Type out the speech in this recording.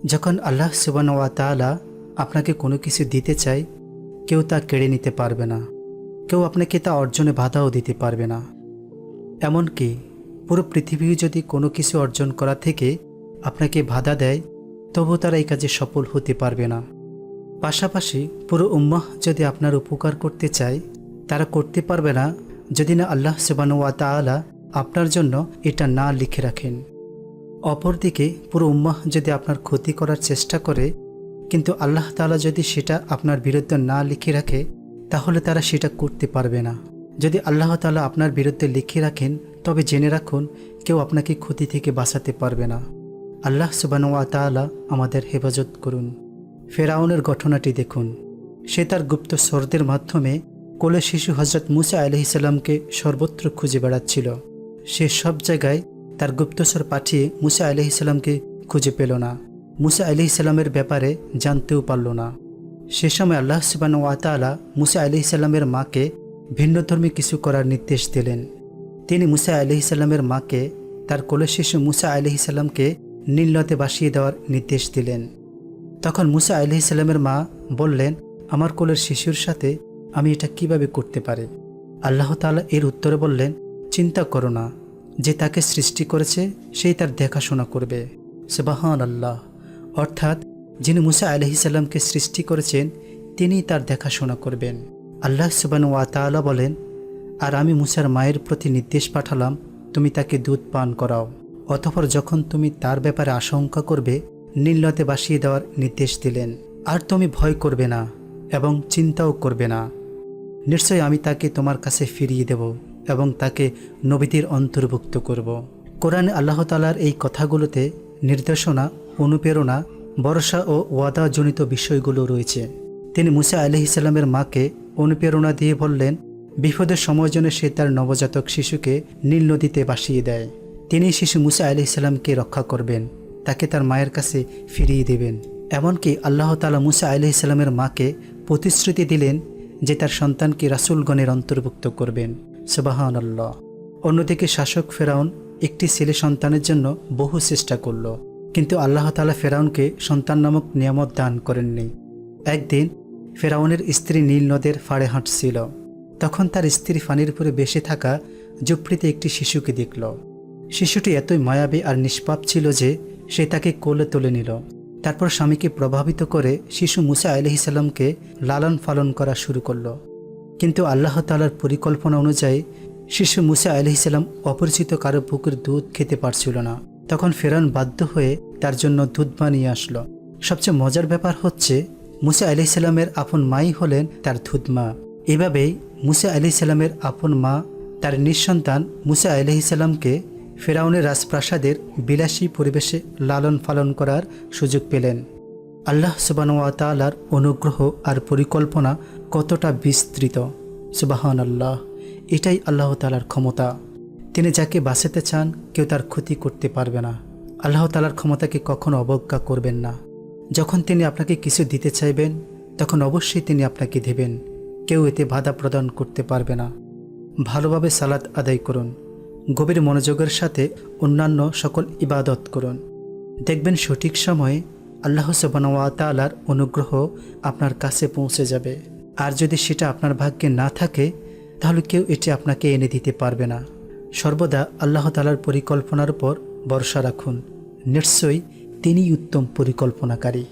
যখন আল্লাহ সুবহানাহু ওয়া তাআলা আপনাকে কোনো কিছু দিতে চায়, কেউ তা কেড়ে নিতে পারবে না। কেউ আপনাকে তা অর্জনে বাধাও দিতে পারবে না। এমনকি পুরো পৃথিবী যদি কোনো কিছু অর্জন করা থেকে আপনাকে বাধা দেয়, তবু তারা এই কাজে সফল হতে পারবে না। পাশাপাশি পুরো উম্মাহ যদি আপনার উপকার করতে চায়, তারা করতে পারবে না যদি না আল্লাহ সুবহানাহু ওয়া তাআলা আপনার জন্য এটা না লিখে রাখেন। অপরদিকে পুরো উম্মাহ যদি আপনার ক্ষতি করার চেষ্টা করে, কিন্তু আল্লাহ তাআলা যদি সেটা আপনার বিরুদ্ধে না লিখে রাখে, তাহলে তারা সেটা করতে পারবে না। যদি আল্লাহ তাআলা আপনার বিরুদ্ধে লিখে রাখেন, তবে জেনে রাখুন কেউ আপনাকে ক্ষতি থেকে বাঁচাতে পারবে না। আল্লাহ সুবহানাহু ওয়া তাআলা আমাদের হেফাজত করুন। ফেরাউনের ঘটনাটি দেখুন। সে তার গুপ্তচরদের মাধ্যমে কোলে শিশু হযরত মূসা আলাইহিস সালামকে সর্বত্র খুঁজে বেড়াচ্ছিল। সে সব জায়গায় তার গুপ্তচর পাঠিয়ে মূসা আলাইহিস সালামকে খুঁজে পেল না। মূসা আলাইহিস সালামের ব্যাপারে জানতেও পারল না। সে সময় আল্লাহ সুবহানাহু ওয়া তাআলা মূসা আলাইহিস সালামের মাকে ভিন্নধর্মী কিছু করার নির্দেশ দিলেন। তিনি মূসা আলাইহিস সালামের মাকে তার কোলে শিশু মূসা আলাইহিস সালামকে নীল নদে ভাসিয়ে দেওয়ার নির্দেশ দিলেন। তখন মূসা আলাইহিস সালামের মা বললেন, আমার কোলের শিশুর সাথে আমি এটা কিভাবে করতে পারি? আল্লাহ তাআলা এর উত্তরে বললেন, চিন্তা করো না, যে তাকে সৃষ্টি করেছে সেই তার দেখাশোনা করবে। সুবহানাল্লাহ। অর্থাৎ যিনি মূসা আলাইহিস সালামকে সৃষ্টি করেছেন, তিনিই তার দেখাশোনা করবেন। আল্লাহ সুবহানাহু ওয়া তাআলা বলেন, আর আমি মূসার মায়ের প্রতি নির্দেশ পাঠালাম, তুমি তাকে দুধ পান করাও। অতঃপর যখন তুমি তার ব্যাপারে আশঙ্কা করবে, নীল নদে ভাসিয়ে দেওয়ার নির্দেশ দিলেন। আর তুমি ভয় করবে না এবং চিন্তাও করবে না। নিশ্চয়ই আমি তাকে তোমার কাছে ফিরিয়ে দেব এবং তাকে নবীদের অন্তর্ভুক্ত করব। কোরআনে আল্লাহ তাআলার এই কথাগুলোতে নির্দেশনা, অনুপ্রেরণা, ভরসা ও ওয়াদাজনিত বিষয়গুলো রয়েছে। তিনি মূসা আলাইহিস সালামের মাকে অনুপ্রেরণা দিয়ে বললেন, বিপদের সময় যেন সে তার নবজাতক শিশুকে নীল নদীতে ভাসিয়ে দেয়। তিনি শিশু মূসা আলাইহিস সালামকে রক্ষা করবেন, তাকে তার মায়ের কাছে ফিরিয়ে দেবেন। এমনকি আল্লাহ তাআলা মূসা আলাইহিস সালামের মাকে প্রতিশ্রুতি দিলেন যে তার সন্তানকে রাসূলগণের অন্তর্ভুক্ত করবেন। সুবহানাল্লাহ। অন্যদিকে শাসক ফেরাউন একটি ছেলে সন্তানের জন্য বহু চেষ্টা করল, কিন্তু আল্লাহ তাআলা ফেরাউনকে সন্তান নামক নিয়ামত দান করেননি। একদিন ফেরাউনের স্ত্রী নীল নদের ফাড়ে হাঁটছিল। তখন তার স্ত্রী পানির উপরে বেশে থাকা ঝুপড়িতে একটি শিশুকে দেখল। শিশুটি এতই মায়াবী আর নিষ্পাপ ছিল যে সে তাকে কোলে তুলে নিল। তারপর স্বামীকে প্রভাবিত করে শিশু মূসা আলাইহিস সালামকে লালন পালন করা শুরু করল। কিন্তু আল্লাহ তাআলার পরিকল্পনা অনুযায়ী শিশু মূসা আলাইহিস সালাম অপরিচিত কারো বুকের দুধ খেতে পারছিল না। তখন ফেরাউন বাধ্য হয়ে তার জন্য দুধ বানিয়ে আসলো। সবচেয়ে মজার ব্যাপার হচ্ছে, মূসা আলাইহিস সালামের আপন মাই হলেন তার দুধমা। এভাবেই মূসা আলাইহিস সালামের আপন মা তার নিঃসন্তান মূসা আলাইহিস সালামকে ফেরাউনের রাজপ্রাসাদের বিলাসী পরিবেশে লালন পালন করার সুযোগ পেলেন। আল্লাহ সুবহানাহু ওয়া তাআলার অনুগ্রহ আর পরিকল্পনা কতটা বিস্তৃত! সুবহানাল্লাহ। এটাই আল্লাহ তাআলার ক্ষমতা। তিনি যাকে বাঁচাতে চান, কেউ তার ক্ষতি করতে পারবে না। আল্লাহ তাআলার ক্ষমতাকে কখনো অবজ্ঞা করবেন না। যখন তিনি আপনাকে কিছু দিতে চাইবেন, তখন অবশ্যই তিনি আপনাকে দেবেন। কেউ এতে বাধা প্রদান করতে পারবে না। ভালোভাবে সালাত আদায় করুন। গভীর মনোযোগের সাথে অন্যান্য সকল ইবাদত করুন। দেখবেন সঠিক সময়ে আল্লাহ সুবহানাহু ওয়া তাআলার অনুগ্রহ আপনার কাছে পৌঁছে যাবে। আর যদি সেটা আপনার ভাগ্যে না থাকে, তাহলে কেউ এটি আপনাকে এনে দিতে পারবে না। সর্বদা আল্লাহ তাআলার পরিকল্পনার উপর ভরসা রাখুন। নিশ্চয়ই তিনিই উত্তম পরিকল্পনাকারী।